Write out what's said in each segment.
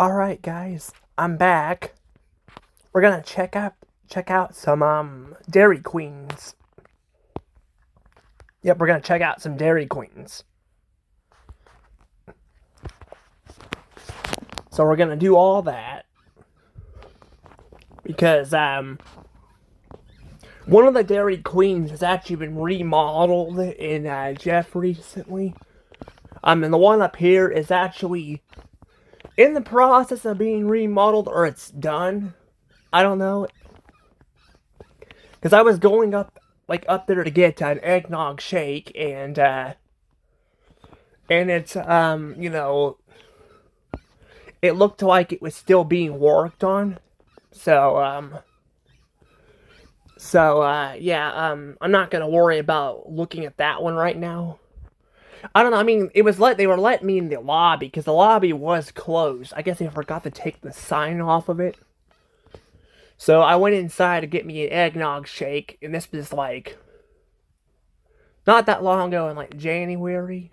Alright guys, I'm back. We're gonna check out some Dairy Queens. Yep, we're gonna check out some Dairy Queens. So we're gonna do all that because one of the Dairy Queens has actually been remodeled in Jeff recently. And the one up here is actually in the process of being remodeled, or it's done. I don't know, because I was going up there to get an eggnog shake, and it's it looked like it was still being worked on. So I'm not gonna worry about looking at that one right now. I don't know. I mean, they were letting me in the lobby because the lobby was closed. I guess they forgot to take the sign off of it. So I went inside to get me an eggnog shake, and this was like not that long ago, in like January.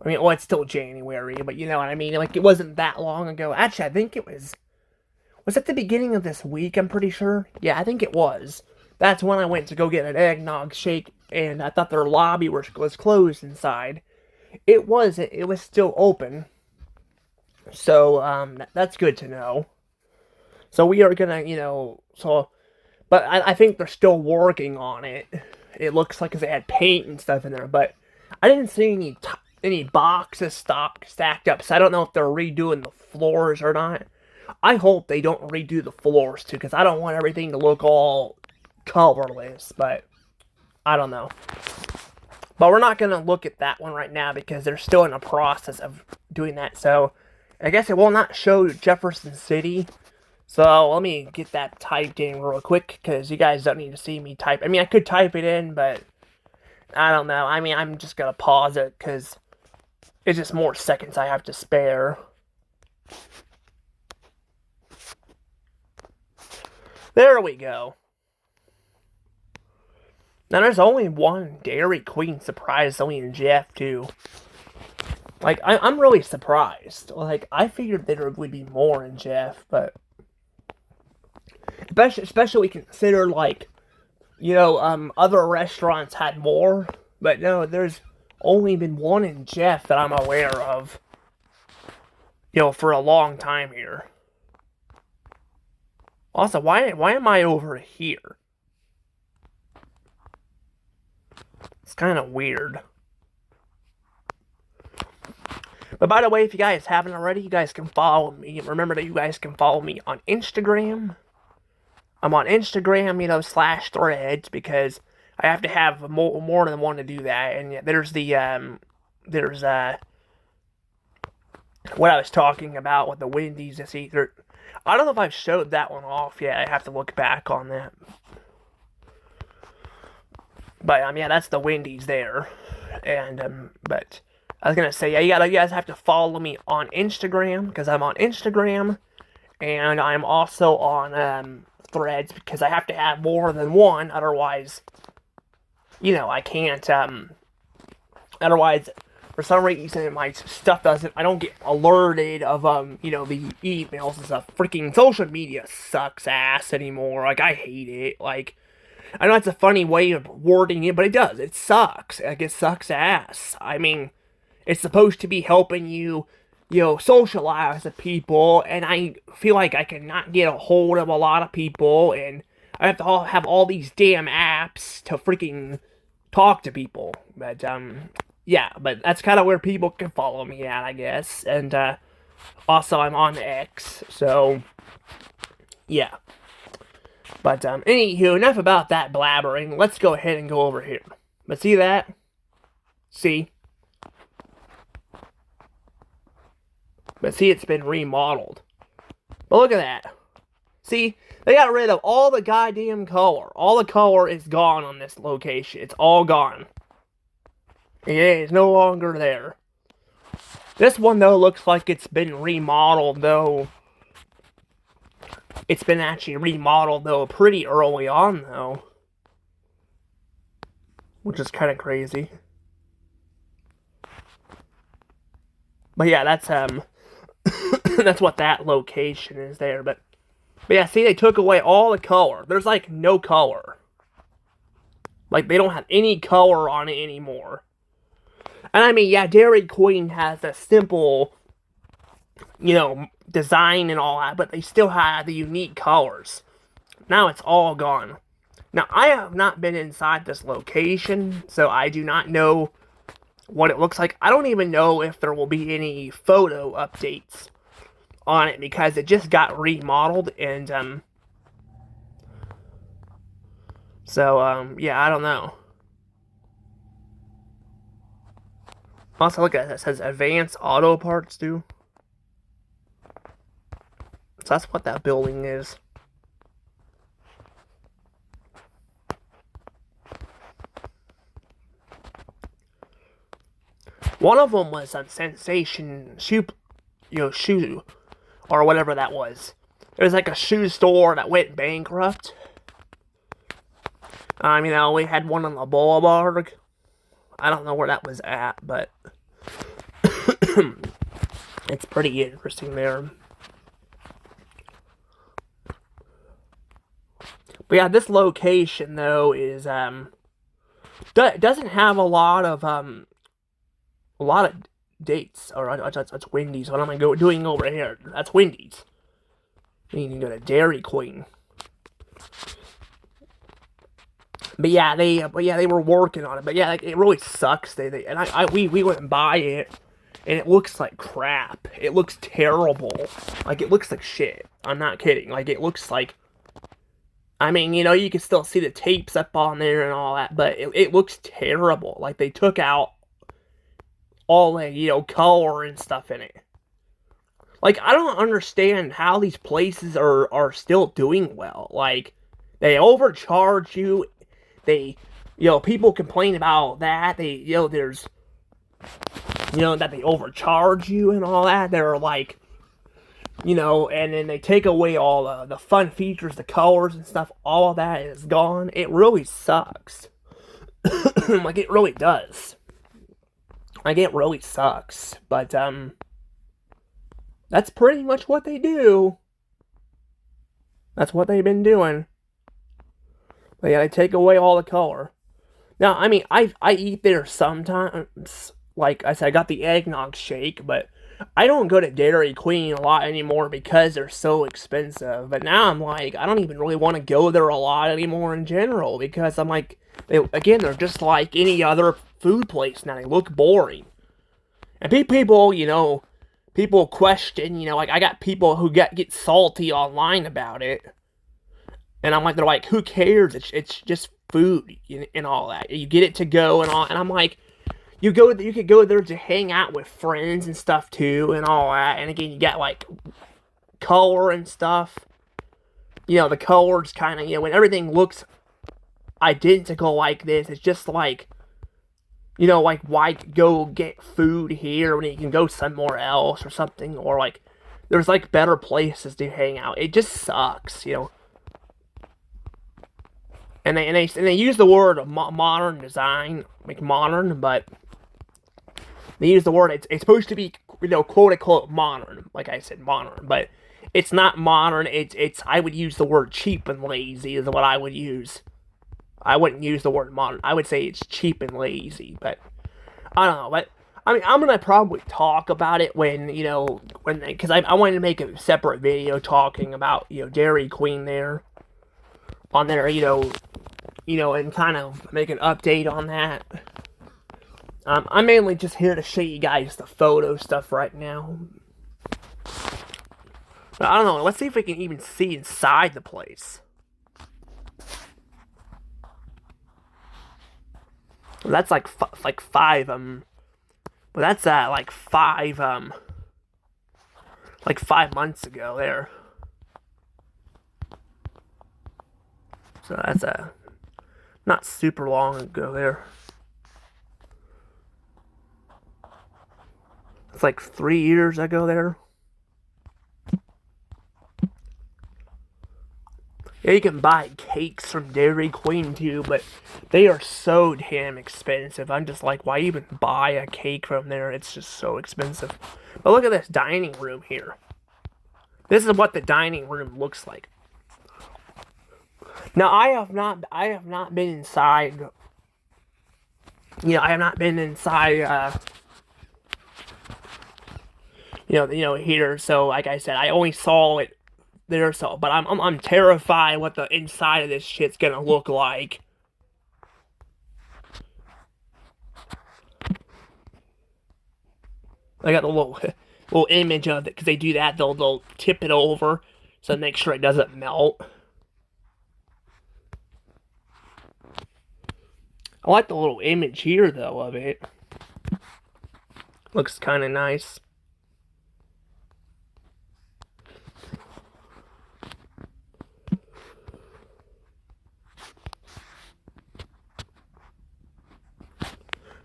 I mean, well, it's still January, but you know what I mean. Like, it wasn't that long ago. Actually, I think it was at the beginning of this week. I'm pretty sure. Yeah, I think it was. That's when I went to go get an eggnog shake, and I thought their lobby was closed inside. It wasn't. It was still open. So that's good to know. So we are gonna, but I think they're still working on it. It looks like they had paint and stuff in there, but I didn't see any boxes stacked up. So I don't know if they're redoing the floors or not. I hope they don't redo the floors too, because I don't want everything to look all colorless. But I don't know. But we're not gonna look at that one right now because they're still in the process of doing that. So I guess it will not show Jefferson City. So let me get that typed in real quick, because you guys don't need to see me type. I mean, I could type it in, but I don't know. I mean, I'm just going to pause it because it's just more seconds I have to spare. There we go. Now, there's only one Dairy Queen, surprisingly, in Jeff, too. Like, I'm really surprised. Like, I figured there would be more in Jeff, but especially consider, like, other restaurants had more, but no, there's only been one in Jeff that I'm aware of, for a long time here. Also, why am I over here? It's kind of weird. But by the way, if you guys haven't already, you guys can follow me. Remember that you guys can follow me on Instagram. I'm on Instagram, /threads, because I have to have more than one to do that. And there's what I was talking about with the Wendy's. I don't know if I've showed that one off yet. I have to look back on that. But yeah, that's the Wendy's there. And but I was gonna say, yeah, you guys have to follow me on Instagram, because I'm on Instagram, and I'm also on Threads, because I have to have more than one. Otherwise, I can't. Otherwise, for some reason, my stuff doesn't. I don't get alerted of the emails and stuff. Freaking social media sucks ass anymore. Like, I hate it. Like, I know it's a funny way of wording it, but it does. It sucks. Like, it sucks ass. I mean, it's supposed to be helping you, socialize with people, and I feel like I cannot get a hold of a lot of people, and I have to have all these damn apps to freaking talk to people. But, yeah, but that's kind of where people can follow me at, I guess. And, also I'm on X, so, yeah. But, anywho, enough about that blabbering. Let's go ahead and go over here. But see that? See? But see, it's been remodeled. But look at that. See, they got rid of all the goddamn color. All the color is gone on this location. It's all gone. It is no longer there. This one, though, looks like it's been remodeled, though. It's been actually remodeled, though, pretty early on, though. Which is kind of crazy. But yeah, that's, That's what that location is there. But yeah, see, they took away all the color. There's like no color. Like they don't have any color on it anymore. And I mean, yeah, Dairy Queen has a simple, design and all that, but they still have the unique colors. Now it's all gone. Now, I have not been inside this location, so I do not know what it looks like. I don't even know if there will be any photo updates on it because it just got remodeled and yeah, I don't know. Also, look at it. It says Advanced Auto Parts too. So that's what that building is. One of them was on Sensation Shoe, shoe, or whatever that was. It was like a shoe store that went bankrupt. We had one on the boulevard. I don't know where that was at, but it's pretty interesting there. But yeah, this location though is doesn't have a lot of dates. Or that's Wendy's. What am I doing over here? That's Wendy's. You can go to Dairy Queen. But yeah, they were working on it. But yeah, like, it really sucks. We went by it, and it looks like crap. It looks terrible. Like it looks like shit. I'm not kidding. Like it looks like. You can still see the tapes up on there and all that, but it looks terrible. Like they took out all the color and stuff in it. Like I don't understand how these places are still doing well. Like they overcharge you. They, people complain about that. They, there's, that they overcharge you and all that. They're like, and then they take away all the fun features, the colors and stuff. All of that is gone. It really sucks. Like, it really does. Like, it really sucks. But, that's pretty much what they do. That's what they've been doing. But yeah, they take away all the color. Now, I eat there sometimes. Like I said, I got the eggnog shake, but I don't go to Dairy Queen a lot anymore because they're so expensive. But now I'm like, I don't even really want to go there a lot anymore in general because I'm like, they're just like any other food place now. They look boring. And people question, like I got people who get salty online about it. And I'm like, they're like, who cares? It's just food and all that. You get it to go and all. And I'm like, you could go there to hang out with friends and stuff too and all that. And again, you got like color and stuff. The colors kind of, when everything looks identical like this, it's just like, like why go get food here when you can go somewhere else or something? Or like, there's like better places to hang out. It just sucks, And they use the word modern design, like modern, but they use the word. It's supposed to be quote unquote modern, like I said, modern, but it's not modern. It's I would use the word cheap and lazy is what I would use. I wouldn't use the word modern. I would say it's cheap and lazy, but I don't know. But I'm gonna probably talk about it when because I wanted to make a separate video talking about Dairy Queen there on there and kind of make an update on that. I'm mainly just here to show you guys the photo stuff right now. But I don't know. Let's see if we can even see inside the place. Well, that's like five but that's like 5 months ago there. So that's not super long ago there. It's like 3 years ago there. Yeah, you can buy cakes from Dairy Queen too, but they are so damn expensive. I'm just like, why even buy a cake from there? It's just so expensive. But look at this dining room here. This is what the dining room looks like. Now I have not been inside. I have not been inside. Here. So like I said, I only saw it there. So, but I'm terrified what the inside of this shit's gonna look like. I got the little image of it because they do that. They'll tip it over so make sure it doesn't melt. I like the little image here though of it. Looks kind of nice.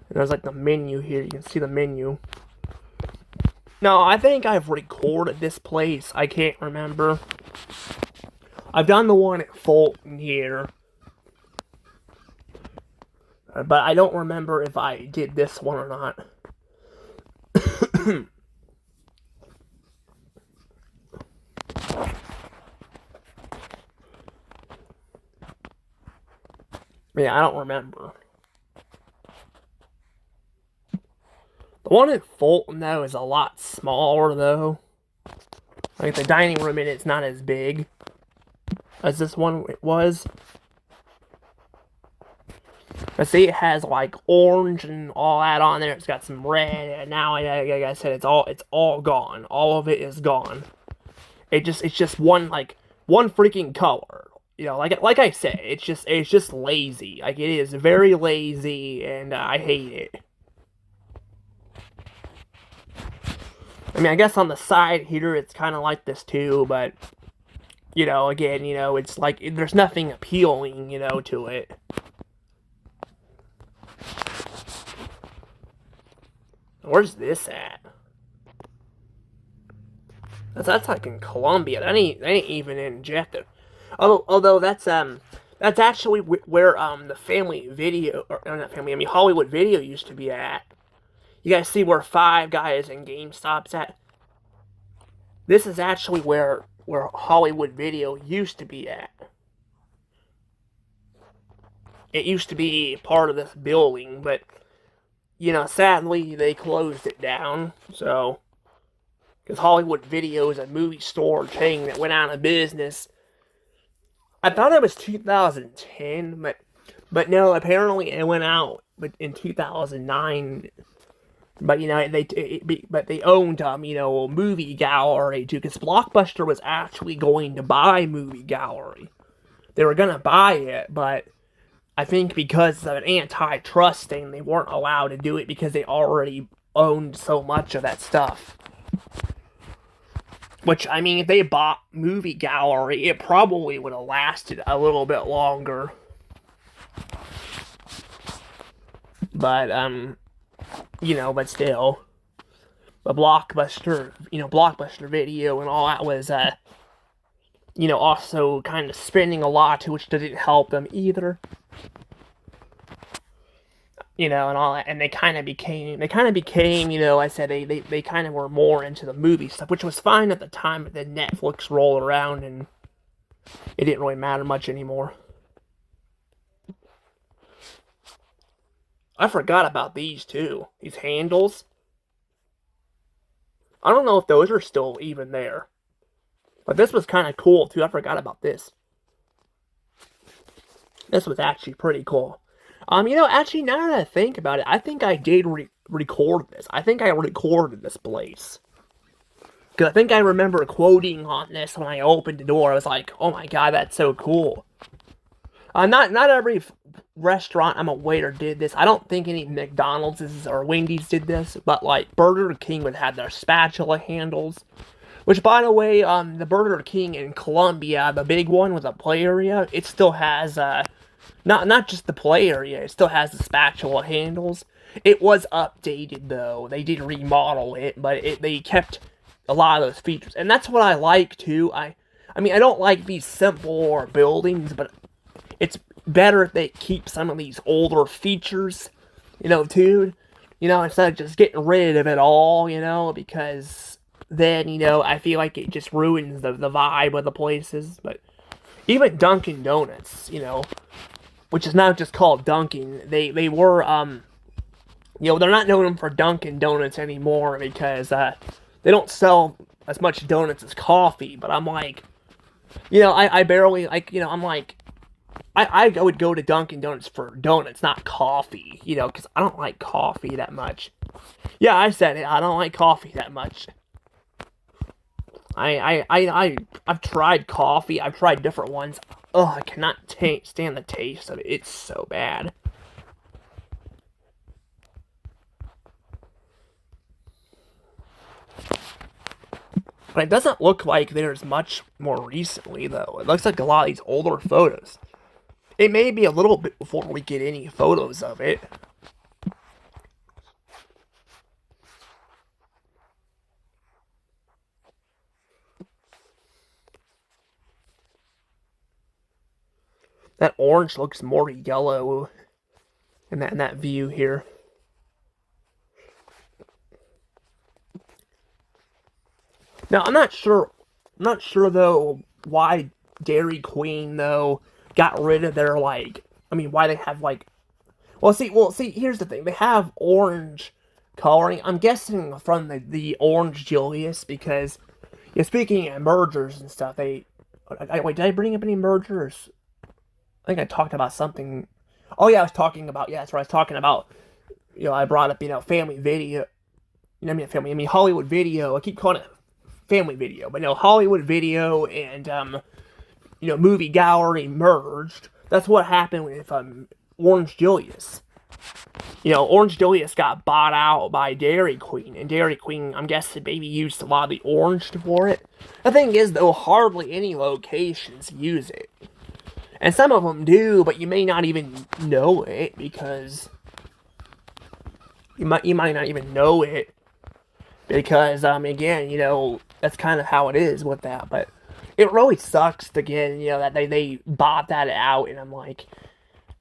And there's like the menu here. You can see the menu. No, I think I've recorded this place. I can't remember. I've done the one at Fulton here. But I don't remember if I did this one or not. Yeah, I don't remember. The one at Fulton, though, is a lot smaller, though. Like, the dining room in it's not as big as this one was. I see it has, like, orange and all that on there. It's got some red, and now, like I said, it's all gone. All of it is gone. It's just one freaking color. Like I said, it's just lazy. Like, it is very lazy, and I hate it. I mean, I guess on the side here, it's kind of like this too, but, again, it's like, there's nothing appealing, to it. Where's this at? That's like in Colombia. That ain't even in Jetta. Although that's actually where the Family Video, or not Family, I mean Hollywood Video used to be at. You guys see where Five Guys and GameStop's at? This is actually where Hollywood Video used to be at. It used to be part of this building, but sadly they closed it down. So, because Hollywood Video is a movie store chain that went out of business. I thought it was 2010, but no, apparently it went out in 2009. But they owned Movie Gallery too, because Blockbuster was actually going to buy Movie Gallery. They were gonna buy it, but I think because of an antitrust thing, they weren't allowed to do it because they already owned so much of that stuff. Which, I mean, if they bought Movie Gallery, it probably would have lasted a little bit longer. But, but still. But Blockbuster Video and all that was, also kind of spending a lot, which didn't help them either. And all that, and they kind of became, I said, they kind of were more into the movie stuff, which was fine at the time, but then Netflix rolled around, and it didn't really matter much anymore. I forgot about these, too. These handles. I don't know if those are still even there. But this was kind of cool, too. I forgot about this. This was actually pretty cool. Actually, now that I think about it, I think I did record this. I think I recorded this place. Because I think I remember quoting on this when I opened the door. I was like, oh my god, that's so cool. Not every restaurant I'm a waiter did this. I don't think any McDonald's or Wendy's did this. But, like, Burger King would have their spatula handles. Which, by the way, the Burger King in Colombia, the big one with the play area, it still has, not just the play area, it still has the spatula handles. It was updated, though. They did remodel it, but they kept a lot of those features. And that's what I like, too. I mean, I don't like these simple buildings, but it's better if they keep some of these older features, too. Instead of just getting rid of it all, because then, I feel like it just ruins the vibe of the places. But even Dunkin' Donuts, which is not just called Dunkin', they were, they're not known for Dunkin' Donuts anymore because they don't sell as much donuts as coffee. But I'm like, I barely, like, I'm like, I would go to Dunkin' Donuts for donuts, not coffee, because I don't like coffee that much. Yeah, I said it. I don't like coffee that much. I've tried coffee. I've tried different ones. Oh, I cannot stand the taste of it. It's so bad. But it doesn't look like there's much more recently, though. It looks like a lot of these older photos. It may be a little bit before we get any photos of it. That orange looks more yellow in that view here. Now I'm not sure. I'm not sure though why Dairy Queen though got rid of their like. I mean, why they have like. Well, see. Here's the thing. They have orange coloring. I'm guessing from the Orange Julius because, speaking of mergers and stuff, wait. Did I bring up any mergers? I think I talked about something. Oh yeah, I was talking about. Yeah, that's what I was talking about. I brought up Family Video. I mean Hollywood Video. I keep calling it Family Video, but no, Hollywood Video and Movie Gallery merged. That's what happened with Orange Julius. Orange Julius got bought out by Dairy Queen, and Dairy Queen, I'm guessing, maybe used a lot of the orange for it. The thing is, though, hardly any locations use it. And some of them do, but you may not even know it because you might not even know it because again, that's kind of how it is with that. But it really sucks again, that they bought that out, and I'm like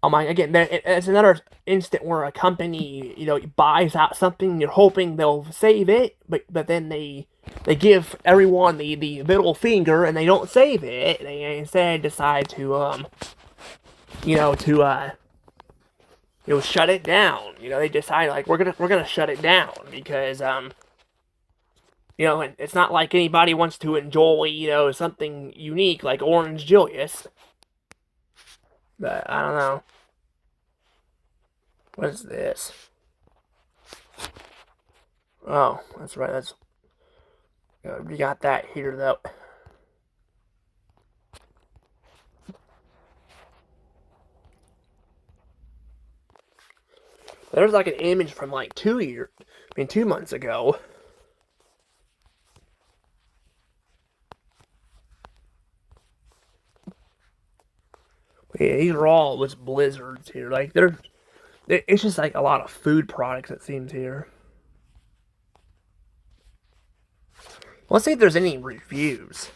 again, it's another instant where a company buys out something, you're hoping they'll save it, but then they give everyone the middle finger and they don't save it. They instead decide to shut it down. They decide like we're gonna shut it down because it's not like anybody wants to enjoy something unique like Orange Julius. But I don't know. What is this? Oh, that's right. We got that here though. There's like an image from like 2 months ago. Yeah, these are all just blizzards here. Like it's just like a lot of food products it seems here. Let's see if there's any reviews.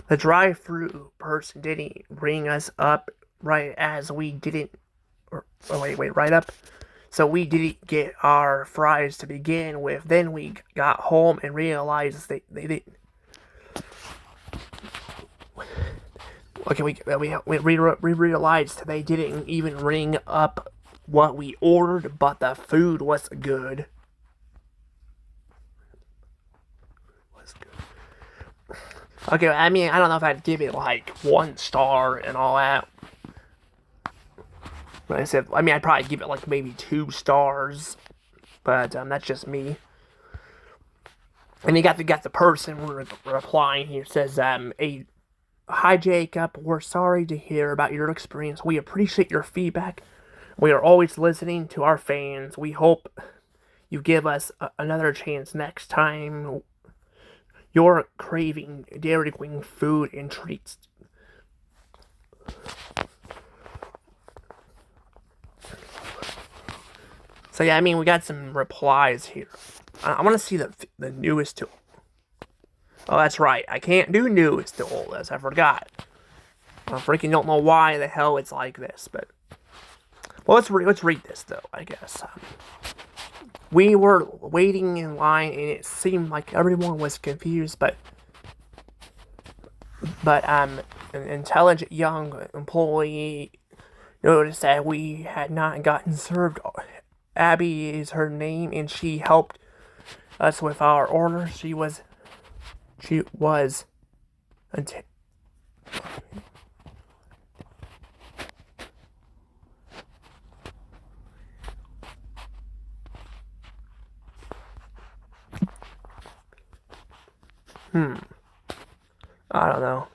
The drive-through person didn't ring us up right as we didn't. Wait, right up. So we didn't get our fries to begin with. Then we got home and realized they didn't. Okay, we realized they didn't even ring up what we ordered, but the food was good. Okay, I mean, I don't know if I'd give it like 1 star and all that. But I'd probably give it like maybe 2 stars. But that's just me. And you got the person replying here says, hi Jacob, we're sorry to hear about your experience. We appreciate your feedback. We are always listening to our fans. We hope you give us another chance next time you're craving Dairy Queen food and treats. So yeah, I mean, we got some replies here. I want to see the newest to. Oh, that's right. I can't do newest to oldest. I forgot. I freaking don't know why the hell it's like this, but well, let's read this though. I guess we were waiting in line, and it seemed like everyone was confused, but an intelligent young employee noticed that we had not gotten served. Abby is her name, and she helped us with our order. She was. I don't know.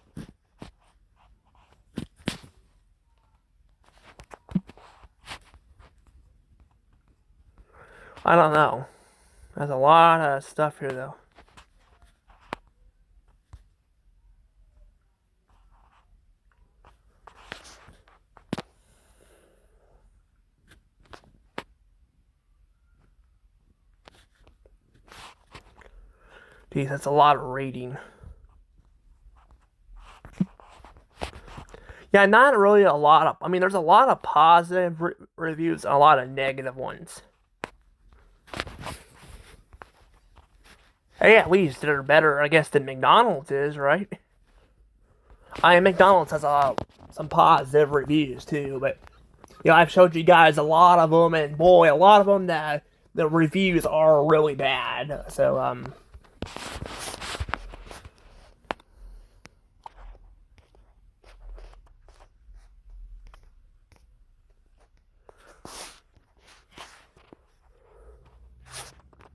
I don't know. There's a lot of stuff here, though. Geez, that's a lot of reading. Yeah, not really a lot of. I mean, there's a lot of positive reviews and a lot of negative ones. Hey, at least they're better, I guess, than McDonald's is, right? McDonald's has some positive reviews too, but I've showed you guys a lot of them, and boy, a lot of them that the reviews are really bad. So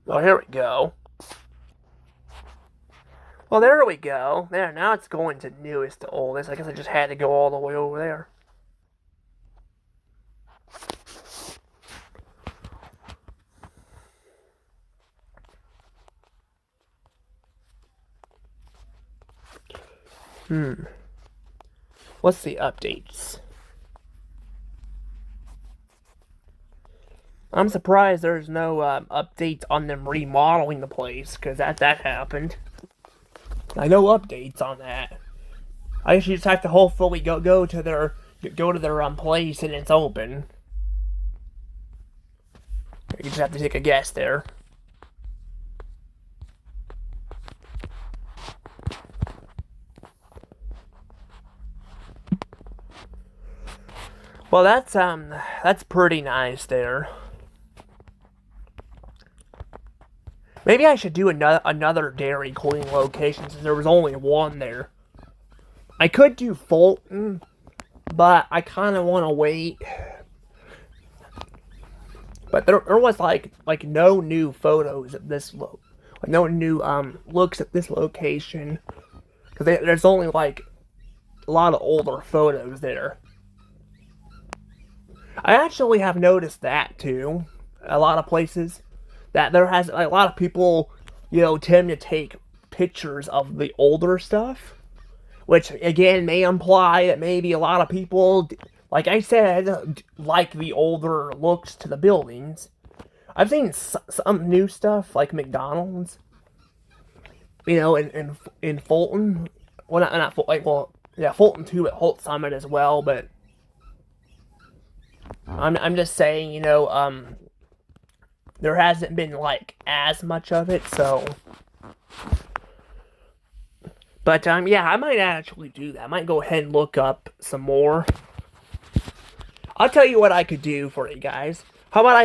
oh, here we go. Well, there we go. There, now it's going to newest to oldest. I guess I just had to go all the way over there. What's the updates? I'm surprised there's no updates on them remodeling the place, because that happened. I know updates on that. I guess you just have to hopefully go to their place and it's open. You just have to take a guess there. Well, that's pretty nice there. Maybe I should do another Dairy Queen location since there was only one there. I could do Fulton, but I kind of want to wait. But there was like no new photos at this no new looks at this location, because there's only like a lot of older photos there. I actually have noticed that too. A lot of places that there has a lot of people, tend to take pictures of the older stuff, which again may imply that maybe a lot of people, like I said, like the older looks to the buildings. I've seen some new stuff like McDonald's, in Fulton. Well, not Fulton. Well, yeah, Fulton too at Holt Summit as well. But I'm just saying, there hasn't been like as much of it, so. But yeah, I might actually do that. I might go ahead and look up some more. I'll tell you what I could do for you guys. How about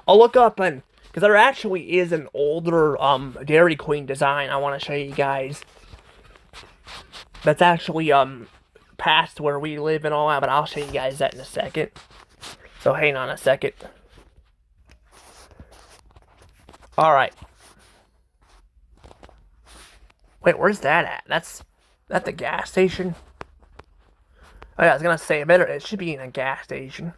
I'll look up and because there actually is an older Dairy Queen design I want to show you guys. That's actually past where we live and all that, but I'll show you guys that in a second. So hang on a second. All right. Wait, where's that at? That's the gas station. Oh yeah, I was gonna say it should be in a gas station.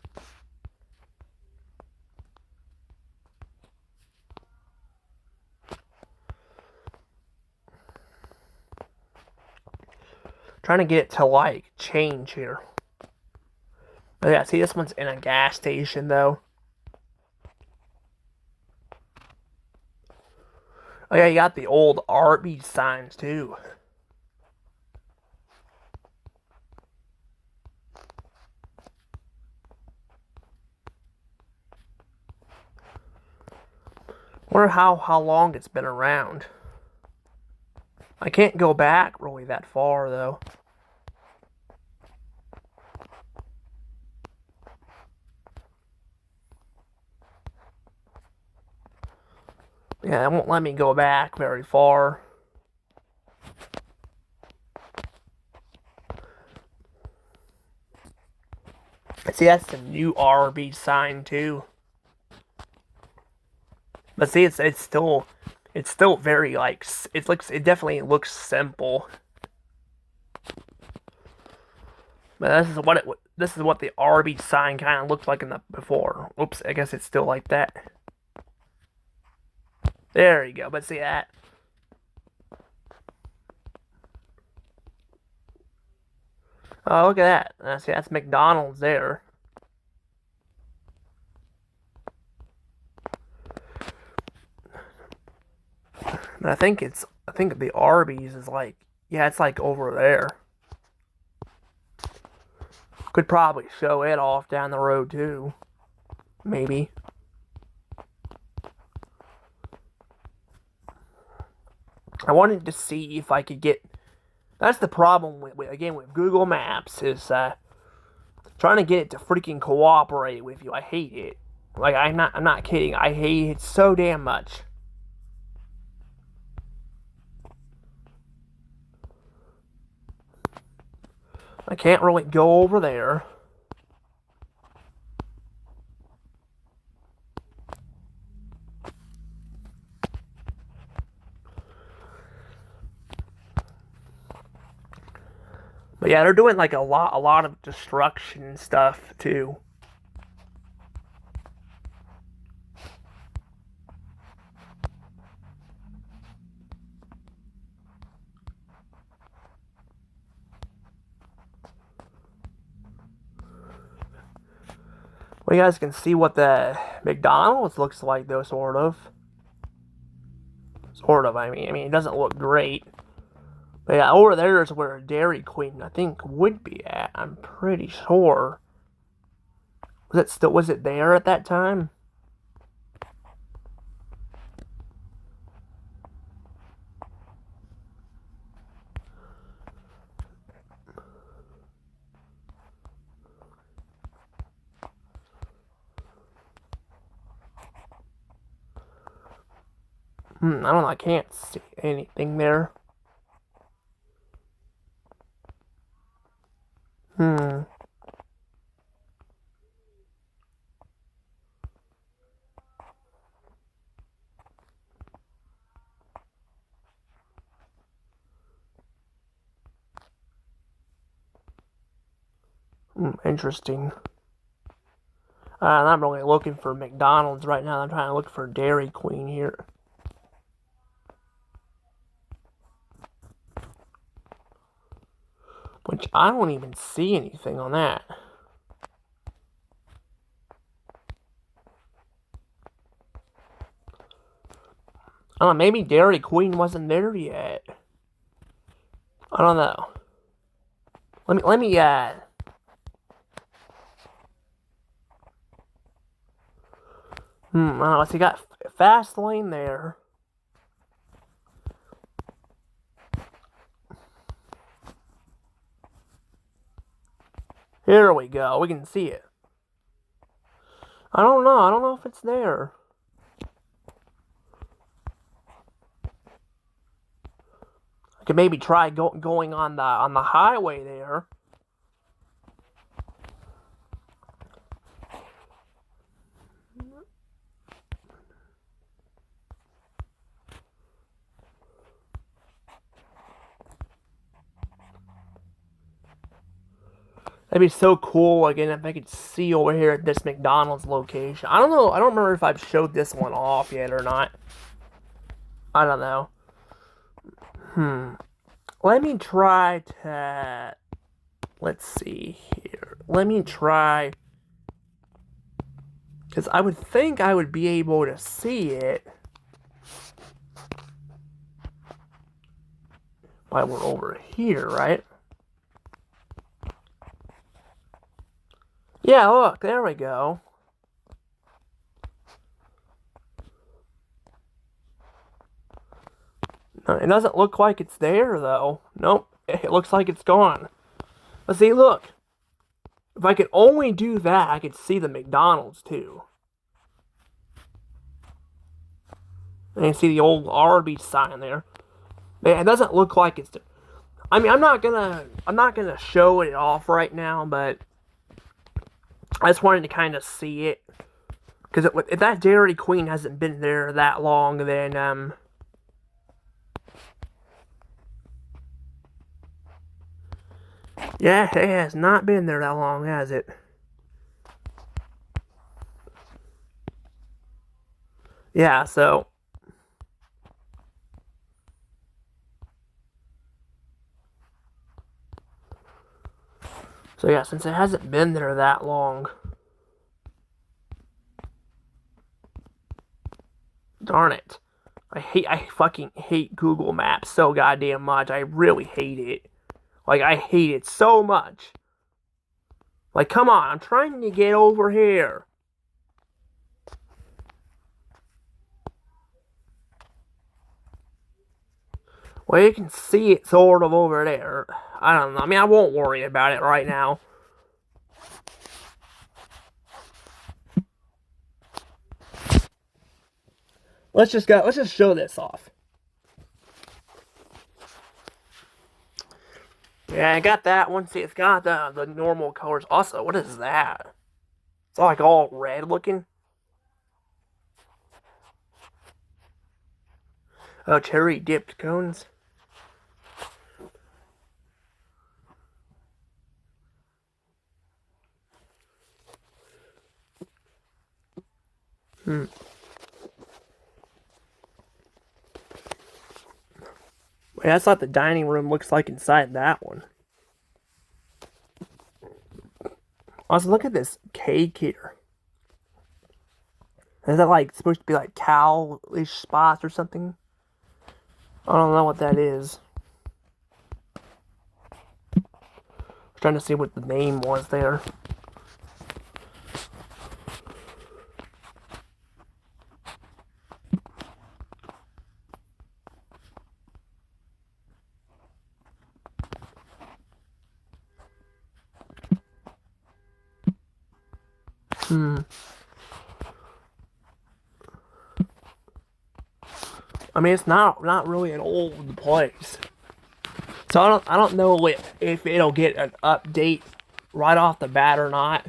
Trying to get it to like change here. But yeah, see, this one's in a gas station though. Oh yeah, you got the old Arby's signs too. Wonder how long it's been around. I can't go back really that far though. Yeah, it won't let me go back very far. See, that's the new Arby's sign too. But see, it's still very like it definitely looks simple. But this is what the Arby's sign kind of looked like in the before. Oops, I guess it's still like that. There you go. But see that. Oh, look at that. See, that's McDonald's there. But I think the Arby's is like, yeah, it's like over there. Could probably show it off down the road too. Maybe. I wanted to see if I could get. That's the problem with Google Maps is trying to get it to freaking cooperate with you. I hate it. Like I'm not kidding. I hate it so damn much. I can't really go over there. But yeah, they're doing like a lot of destruction stuff too. Well, you guys can see what the McDonald's looks like, though, sort of. Sort of. I mean, it doesn't look great. But yeah, over there is where Dairy Queen, I think, would be at. I'm pretty sure. Was it there at that time? I don't know. I can't see anything there. Hmm. Interesting. I'm not really looking for McDonald's right now. I'm trying to look for Dairy Queen here. Which I don't even see anything on that. I don't know, maybe Dairy Queen wasn't there yet. I don't know. Let me I don't know, so you got Fast Lane there. Here we go. We can see it. I don't know. I don't know if it's there. I could maybe try going on the highway there. That'd be so cool, again, if I could see over here at this McDonald's location. I don't know. I don't remember if I've showed this one off yet or not. I don't know. Let me try to... Let's see here. Let me try... Because I would think I would be able to see it. While we're over here, right? Yeah, look, there we go. It doesn't look like it's there, though. Nope, it looks like it's gone. But see, look. If I could only do that, I could see the McDonald's, too. And you see the old Arby's sign there. Man, it doesn't look like it's... I mean, I'm not gonna show it off right now, but I just wanted to kind of see it. Because if that Dairy Queen hasn't been there that long, then, yeah, it has not been there that long, has it? Yeah, so... So yeah, since it hasn't been there that long... Darn it. I fucking hate Google Maps so goddamn much. I really hate it. Like, I hate it so much. Like, come on, I'm trying to get over here. Well, you can see it sort of over there. I don't know. I mean, I won't worry about it right now. Let's just show this off. Yeah, I got that one. See, it's got the normal colors. Also, what is that? It's like all red looking. Oh, cherry dipped cones. Wait, that's what the dining room looks like inside that one. Also, look at this cake here. Is that like supposed to be like cow-ish spots or something? I don't know what that is. I was trying to see what the name was there. I mean, it's not really an old place, so I don't know if it'll get an update right off the bat or not.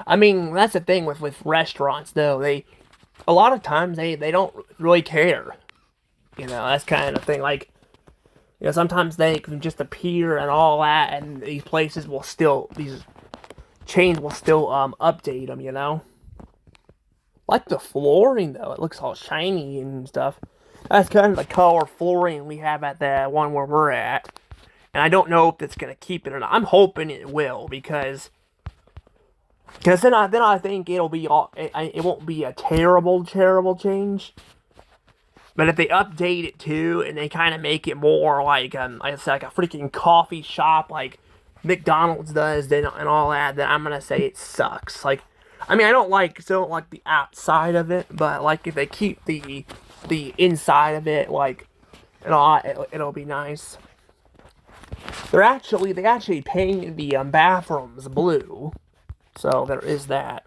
I mean, that's the thing with restaurants though. A lot of times they don't really care. You know, that's kind of the thing. Like, you know, sometimes they can just appear and all that, and these chains will still update them. You know, like the flooring though, it looks all shiny and stuff. That's kind of the color flooring we have at the one where we're at. And I don't know if it's going to keep it or not. I'm hoping it will, because then I think it'll be it won't be a terrible change. But if they update it too, and they kind of make it more like I said, like a freaking coffee shop like McDonald's does, then and all that, then I'm gonna say it sucks. Like, I mean, I don't like the outside of it, but like if they keep the inside of it, like, it'll be nice. They actually painted the bathrooms blue, so there is that.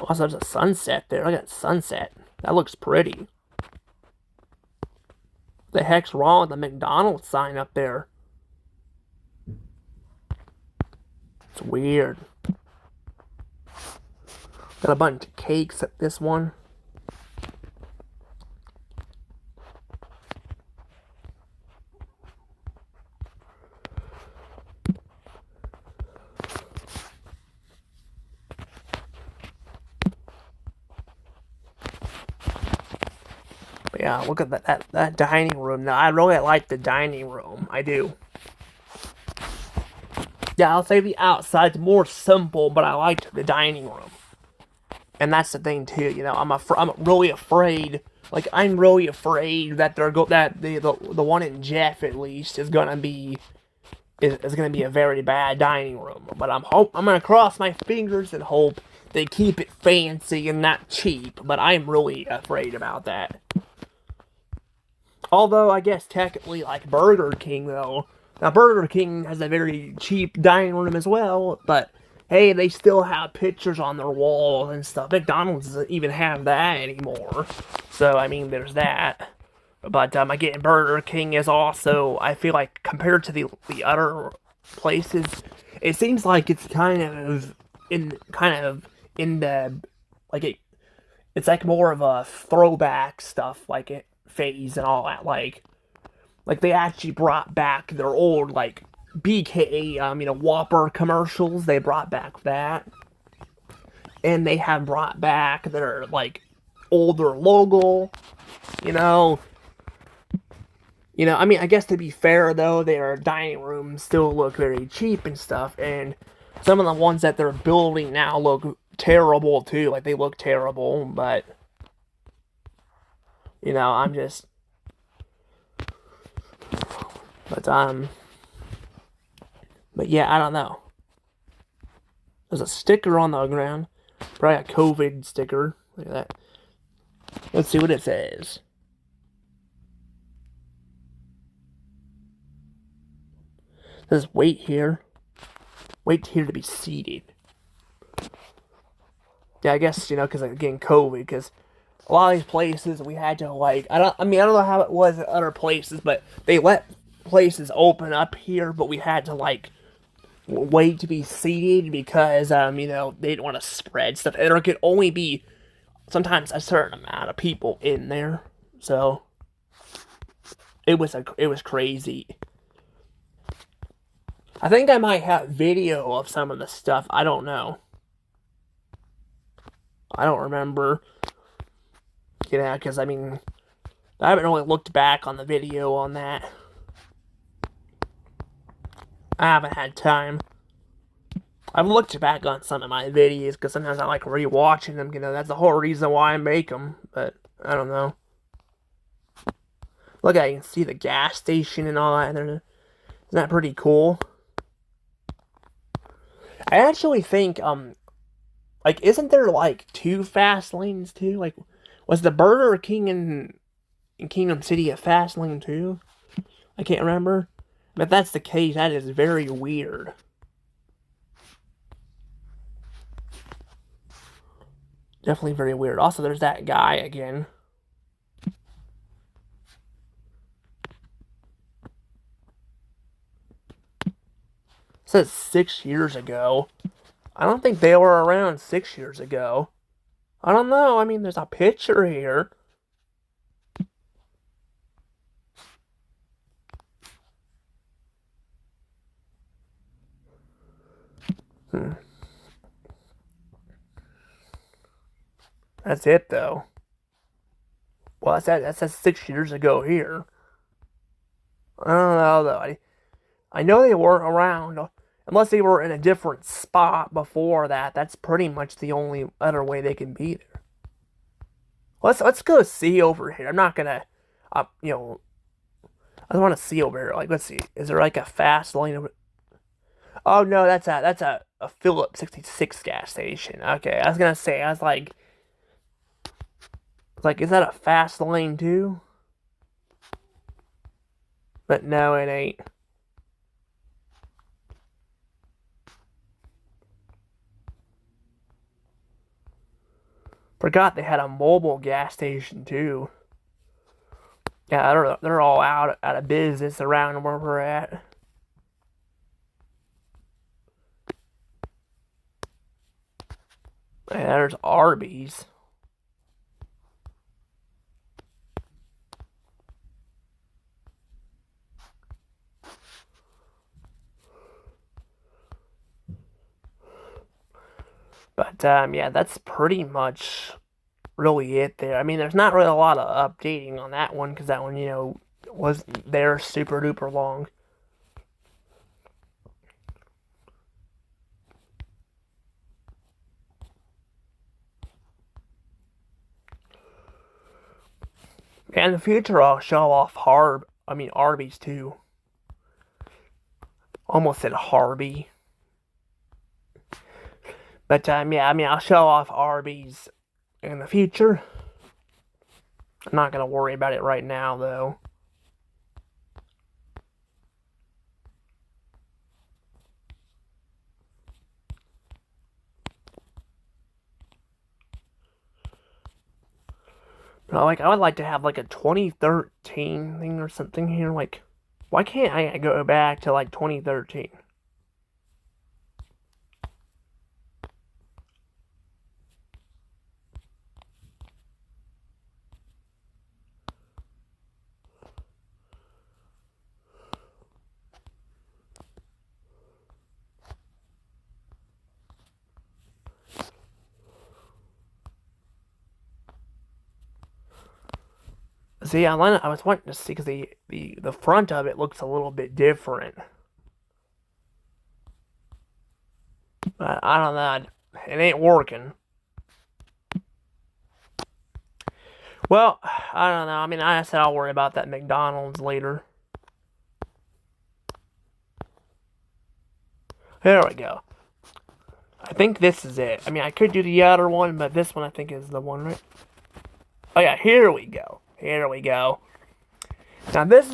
Also, there's a sunset there. Look at that sunset. That looks pretty. What the heck's wrong with the McDonald's sign up there? It's weird. Got a bunch of cakes at this one. But yeah, look at that dining room. Now, I really like the dining room. I do. Yeah, I'll say the outside's more simple, but I liked the dining room. And that's the thing too, you know. I'm really afraid. Like I'm really afraid that the one in Jeff at least is gonna be a very bad dining room. But I'm gonna cross my fingers and hope they keep it fancy and not cheap. But I'm really afraid about that. Although I guess technically like Burger King though. Now Burger King has a very cheap dining room as well, but hey, they still have pictures on their walls and stuff. McDonald's doesn't even have that anymore. So I mean there's that. But again, Burger King is also, I feel like compared to the other places, it seems like it's kind of in the like it's like more of a throwback stuff like it phase and all that. Like they actually brought back their old like BK Whopper commercials. They brought back that, and they have brought back their like older logo. You know, I mean, I guess to be fair though, their dining rooms still look very cheap and stuff, and some of the ones that they're building now look terrible too. Like they look terrible, but I'm just, but but yeah, I don't know. There's a sticker on the ground, probably a COVID sticker. Look at that. Let's see what it says. It says wait here. Wait here to be seated. Yeah, I guess, because again, COVID, because a lot of these places we had to, like, I mean, I don't know how it was at other places, but they let places open up here, but we had to, like, wait to be seated because, they didn't want to spread stuff. And there could only be sometimes a certain amount of people in there. So, it was crazy. I think I might have video of some of the stuff. I don't know. I don't remember. Because, I mean, I haven't really looked back on the video on that. I haven't had time. I've looked back on some of my videos because sometimes I like rewatching them. That's the whole reason why I make them. But, I don't know. Look, I can see the gas station and all that. Isn't that pretty cool? I actually think, like, isn't there, like, 2 fast lanes, too? Like, was the Burger King in Kingdom City a fast lane, too? I can't remember. But if that's the case, that is very weird. Definitely very weird. Also, there's that guy again. It says 6 years ago. I don't think they were around 6 years ago. I don't know. I mean, there's a picture here. That's it, though. Well, that's 6 years ago here. I don't know, though. I know they weren't around. Unless they were in a different spot before that. That's pretty much the only other way they can be there. Let's go see over here. I'm not gonna, I just want to see over here. Like, let's see. Is there like a fast lane over? Oh no, that's a Phillips 66 gas station. Okay, I was gonna say. I was like, is that a fast lane too? But no, it ain't. Forgot they had a mobile gas station too. Yeah, they're all out of business around where we're at. Yeah, there's Arby's. But yeah, that's pretty much really it there. I mean, there's not really a lot of updating on that one because that one, was there super duper long. And in the future, I'll show off Arby's too. Almost said Harvey. But, yeah, I'll show off Arby's in the future. I'm not going to worry about it right now, though. But, I would like to have, a 2013 thing or something here. Why can't I go back to, 2013? See, I was wanting to see because the front of it looks a little bit different. But I don't know. It ain't working. Well, I don't know. I said I'll worry about that McDonald's later. There we go. I think this is it. I could do the other one, but this one I think is the one, right? Oh yeah, here we go. Here we go. Now this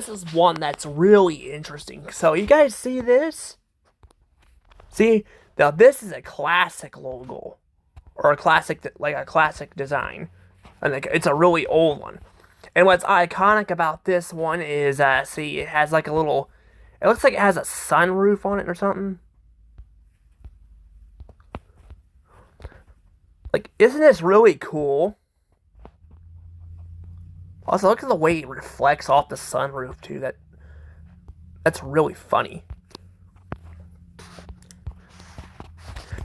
is one that's really interesting. So you guys see this? See? Now this is a classic logo. Or a classic design. And it's a really old one. And what's iconic about this one is see, it has it looks like it has a sunroof on it or something. Isn't this really cool? Also, look at the way it reflects off the sunroof, too. That's really funny.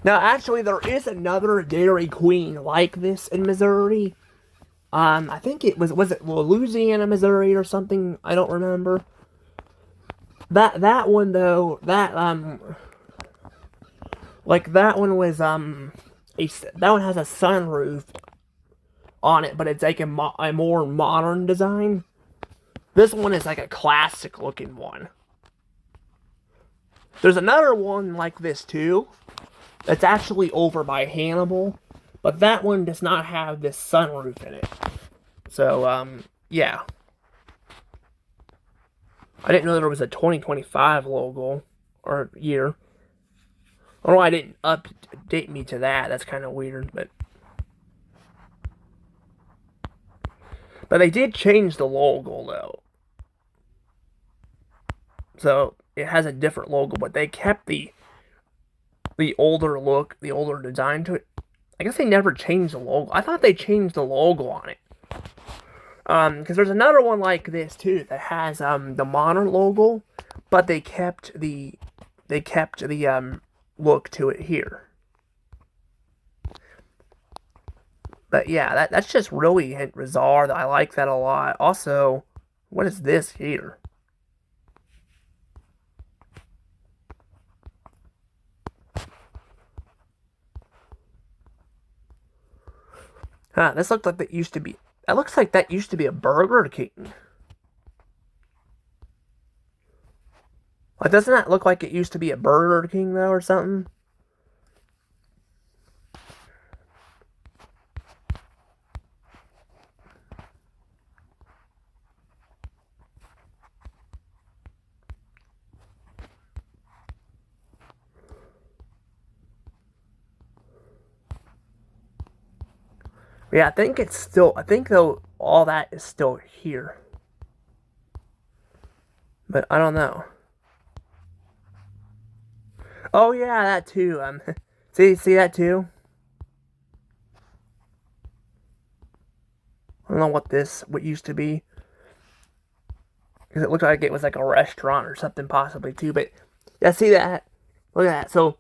Now, actually, there is another Dairy Queen like this in Missouri. I think it was it Louisiana, Missouri, or something? I don't remember. That one, though, that one was, that one has a sunroof on it, but it's a more modern design. This one is a classic looking one. There's another one like this too. That's actually over by Hannibal, but that one does not have this sunroof in it. So, yeah. I didn't know there was a 2025 logo or year. I don't know why I didn't update me to that. That's kind of weird, but they did change the logo, though. So, it has a different logo, but they kept the older look, the older design to it. I guess they never changed the logo. I thought they changed the logo on it. Because there's another one like this, too, that has, the modern logo, but they kept the look to it here. But yeah, that's just really bizarre. I like that a lot. Also, what is this here? Huh, this looks like that used to be... That looks like that used to be a Burger King. Doesn't that look like it used to be a Burger King, though, or something? Yeah, I think though, all that is still here. But I don't know. Oh yeah, that too. See that too? I don't know what used to be. Because it looked like it was like a restaurant or something possibly too. But yeah, see that? Look at that. So,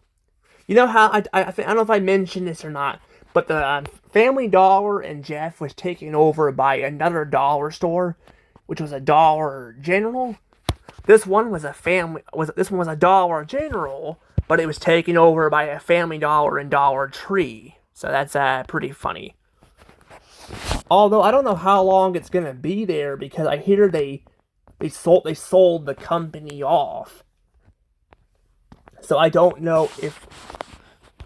you know how, I don't know if I mentioned this or not, but the Family Dollar and Jeff was taken over by another dollar store, which was a Dollar General. This one was a Dollar General, but it was taken over by a Family Dollar and Dollar Tree. So that's pretty funny. Although I don't know how long it's gonna be there because I hear they sold the company off. So I don't know if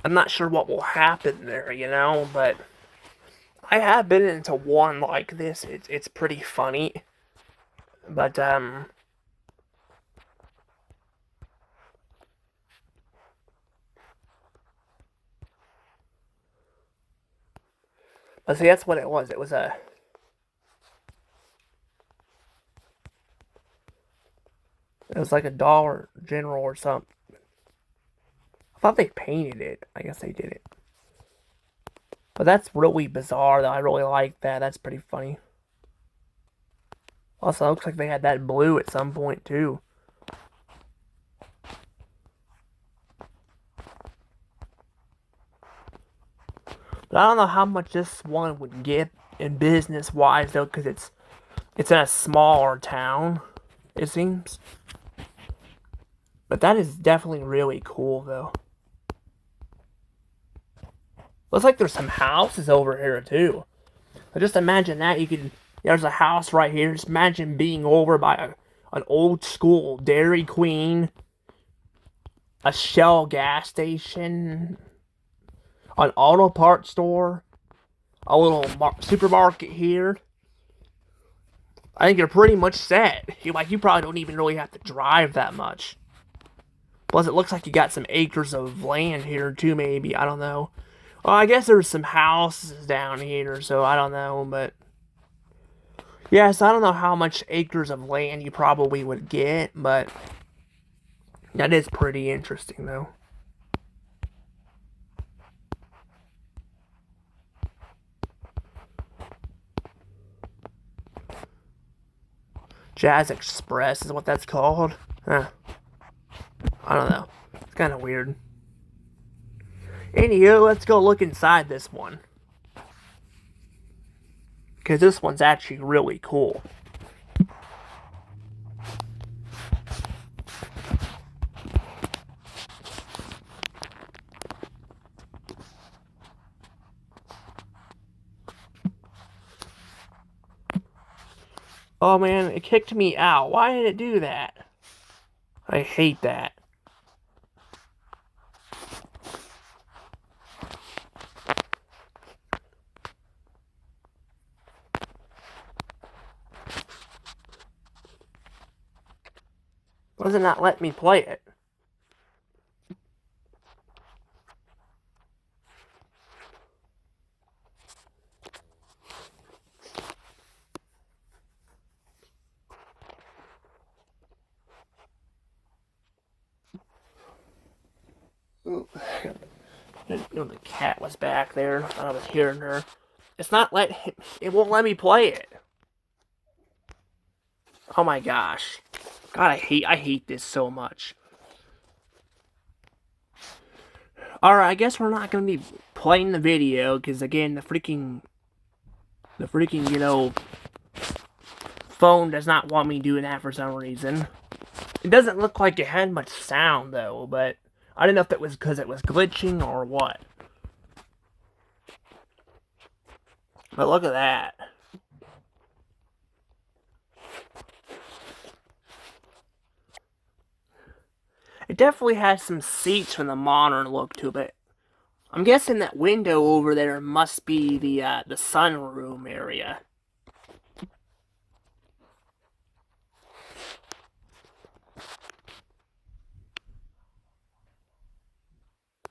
I'm not sure what will happen there, but I have been into one like this. It's pretty funny. But let's see, that's what it was. It was like a Dollar General or something. I thought they painted it. I guess they did it. But that's really bizarre though. I really like that. That's pretty funny. Also, it looks like they had that blue at some point too. But I don't know how much this one would get in business wise though, because it's in a smaller town, it seems. But that is definitely really cool though. Looks like there's some houses over here too. But just imagine that there's a house right here. Just imagine being over by an old school Dairy Queen, a Shell gas station, an auto parts store, a little supermarket here. I think you're pretty much set. You probably don't even really have to drive that much. Plus, it looks like you got some acres of land here too. Maybe, I don't know. Well, I guess there's some houses down here, so I don't know. But yes, I don't know how much acres of land you probably would get, but that is pretty interesting though. Jazz Express is what that's called. Huh. I don't know. It's kind of weird. Anywho, let's go look inside this one. Because this one's actually really cool. Oh man, it kicked me out. Why did it do that? I hate that. Why does it not let me play it? Ooh. I didn't know the cat was back there. I thought I was hearing her. It won't let me play it. Oh my gosh. God, I hate this so much. Alright, I guess we're not gonna be playing the video, because again, the freaking, phone does not want me doing that for some reason. It doesn't look like it had much sound though, but I didn't know if it was because it was glitching or what. But look at that. It definitely has some seats from the modern look to it. I'm guessing that window over there must be the sunroom area.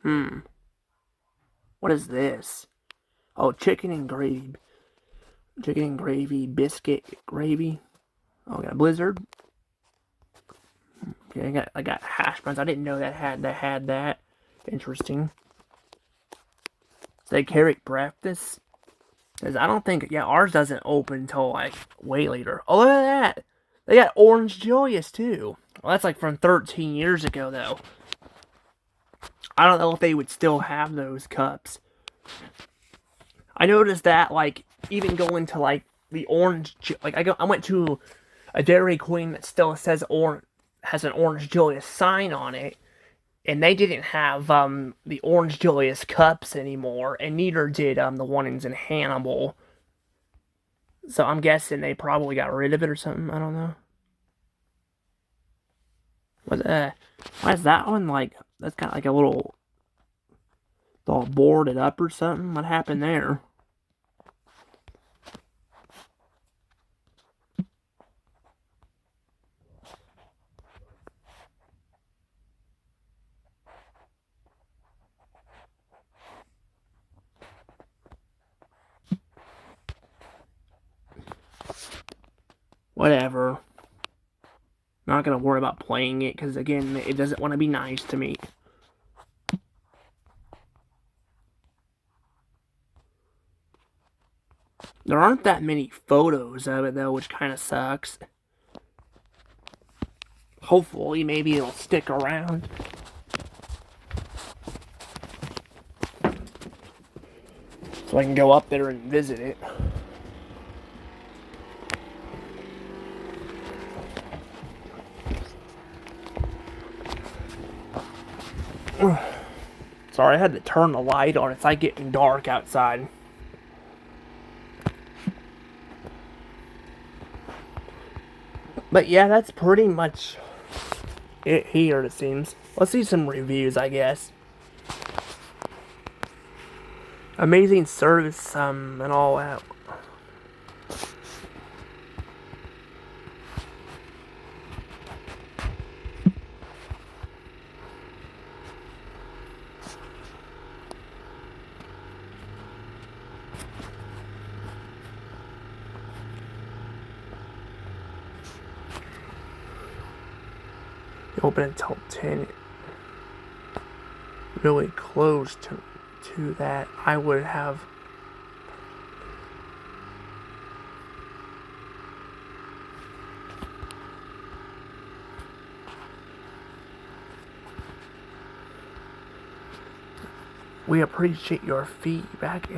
Hmm. What is this? Oh, chicken and gravy, biscuit gravy. Oh, I got a Blizzard. Okay, I got hash browns. I didn't know that had that. Interesting. So they carry breakfast. Cause I don't think ours doesn't open until like way later. Oh, look at that! They got Orange Julius too. Well, that's like from 13 years ago though. I don't know if they would still have those cups. I noticed that like even going to like the orange, like I went to a Dairy Queen that still says orange, has an Orange Julius sign on it, and they didn't have the Orange Julius cups anymore, and neither did the ones in Hannibal. So I'm guessing they probably got rid of it or something. I don't know. What why is that one like? That's kind of like a little. It's all boarded up or something. What happened there? Whatever. Not gonna worry about playing it because again, it doesn't want to be nice to me. There aren't that many photos of it though, which kind of sucks. Hopefully, maybe it'll stick around. So I can go up there and visit it. Sorry, I had to turn the light on. It's like getting dark outside. But yeah, that's pretty much it here, it seems. Let's see some reviews, I guess. Amazing service, and all that. Open until 10. Really close to that. I would have. We appreciate your feedback.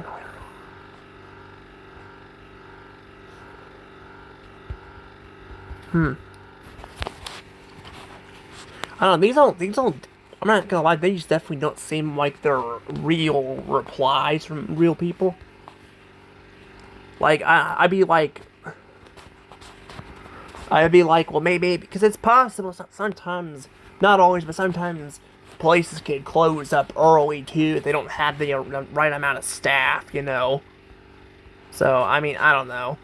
I don't know, these don't, I'm not gonna lie, these definitely don't seem like they're real replies from real people. Like, I'd be like, well, maybe, because it's possible sometimes, not always, but sometimes places can close up early, too, if they don't have the right amount of staff, you know? So, I mean, I don't know.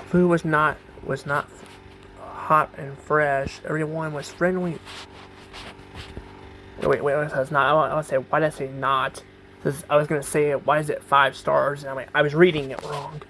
Food was not hot and fresh. Everyone was friendly. Wait, it says not. I want to say, why did I say not? Because I was gonna say, why is it 5 stars? And I was reading it wrong.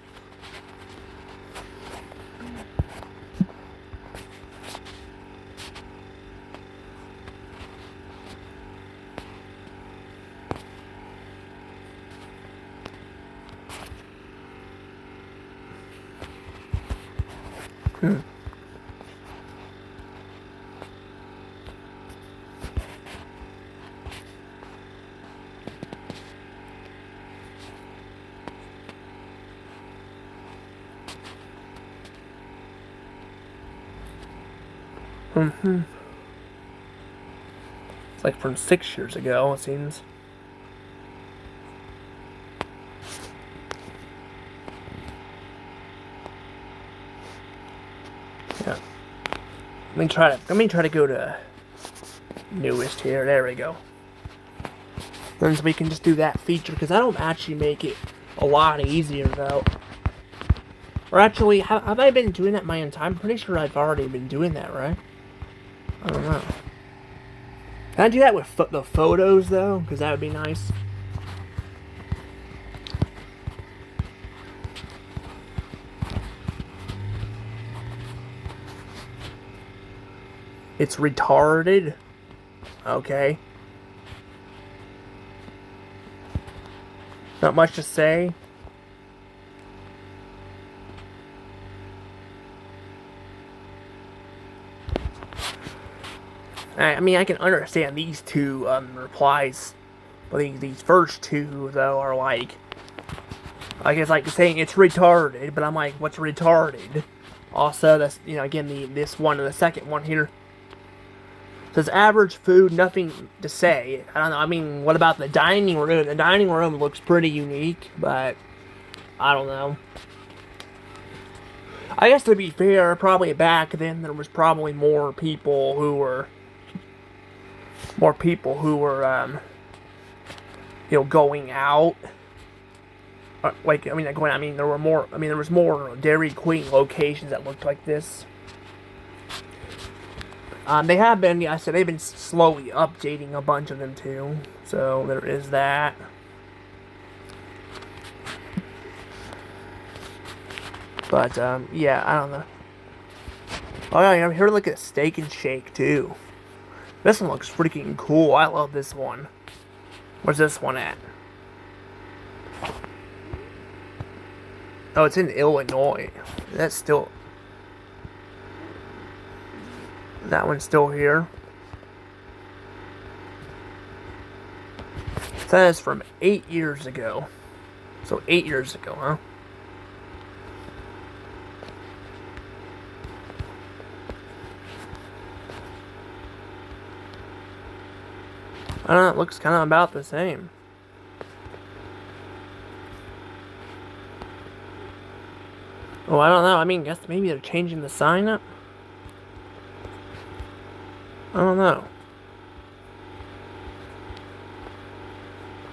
It's like from 6 years ago, it seems. Yeah. Let me try to go to newest here. There we go. Then we can just do that feature, because that'll actually make it a lot easier, though. Or actually, have I been doing that my own time? I'm pretty sure I've already been doing that, right? I don't know. Can I do that with the photos, though? Because that would be nice. It's retarded. Okay. Not much to say. I mean, I can understand these two replies, but these first two though are like it's like saying it's retarded, but I'm like, what's retarded? Also, that's, you know, again, this one and the second one here. It says average food, nothing to say. I don't know. I mean, what about the dining room? The dining room looks pretty unique, but I don't know. I guess to be fair, probably back then there was probably more people who were you know, going out. Like, I mean, going. I mean, there were more. I mean, there was more Dairy Queen locations that looked like this. They have been. Yeah, I said they've been slowly updating a bunch of them too. So there is that. But yeah, I don't know. Oh yeah, I'm here to look at Steak and Shake too. This one looks freaking cool. I love this one. Where's this one at? Oh, it's in Illinois. That's still... That one's still here. It says from 8 years ago. So 8 years ago, huh? I don't know, it looks kind of about the same. Oh, I don't know. I mean, I guess maybe they're changing the sign up. I don't know.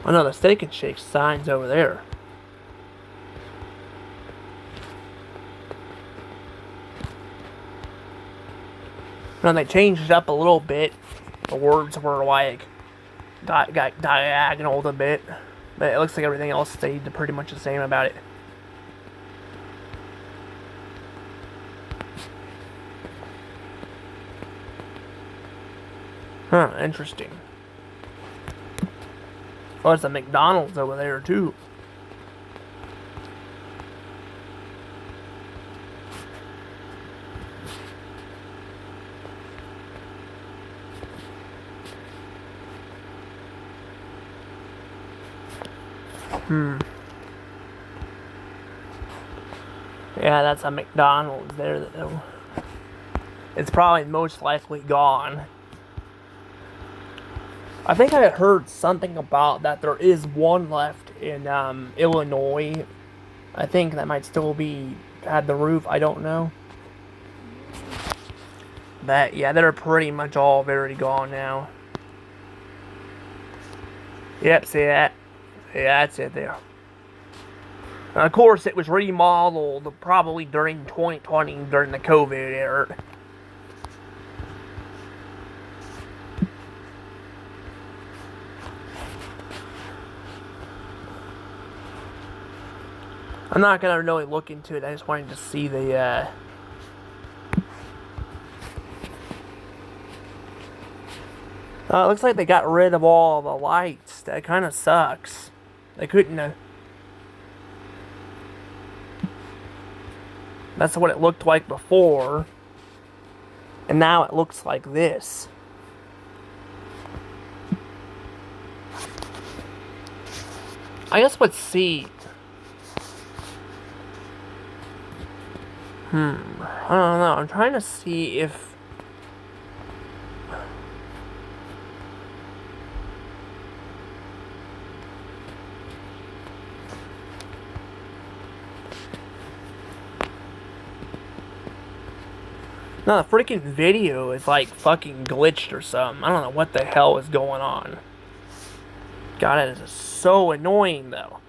Oh no, the Steak and Shake sign's over there. No, they changed it up a little bit. The words were like got diagonal a bit, but it looks like everything else stayed pretty much the same about it. Huh, interesting. Oh, there's a McDonald's over there too. Yeah, that's a McDonald's there though. It's probably most likely gone. I think I heard something about that there is one left in Illinois. I think that might still be at the roof. I don't know. But yeah, they're pretty much all very gone now. Yep, see that? Yeah, that's it there. And of course, it was remodeled probably during 2020, during the COVID era. I'm not gonna really look into it. I just wanted to see the it looks like they got rid of all the lights. That kind of sucks. They couldn't. That's what it looked like before, and now it looks like this. I guess let's see. I don't know. I'm trying to see if... No, the freaking video is like fucking glitched or something. I don't know what the hell is going on. God, it is so annoying though.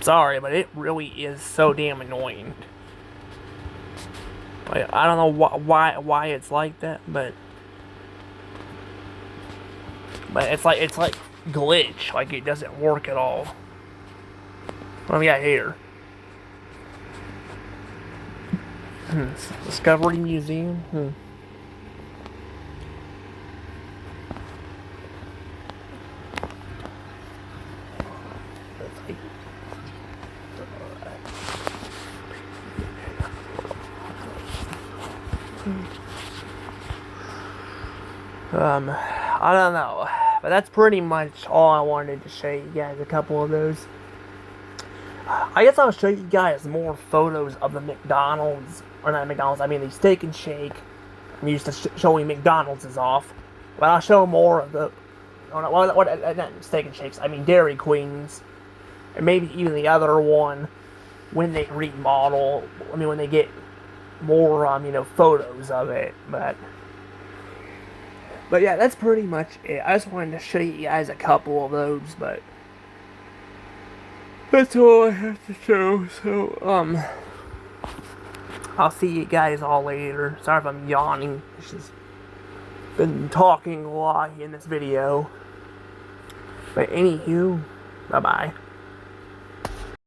Sorry, but it really is so damn annoying. Like, I don't know why it's like that, but it's like glitch, like it doesn't work at all. What do we got here? Discovery Museum. I don't know, but that's pretty much all I wanted to show you guys. A couple of those. I guess I'll show you guys more photos of the McDonald's, or not McDonald's, I mean the Steak and Shake. I'm used to showing McDonald's is off. But I'll show more of the, not Steak and Shakes, I mean Dairy Queens. And maybe even the other one when they remodel, I mean when they get more, photos of it, but yeah, that's pretty much it. I just wanted to show you guys a couple of those, but that's all I have to show. So, I'll see you guys all later. Sorry if I'm yawning. It's just been talking a lot in this video. But anywho, bye-bye.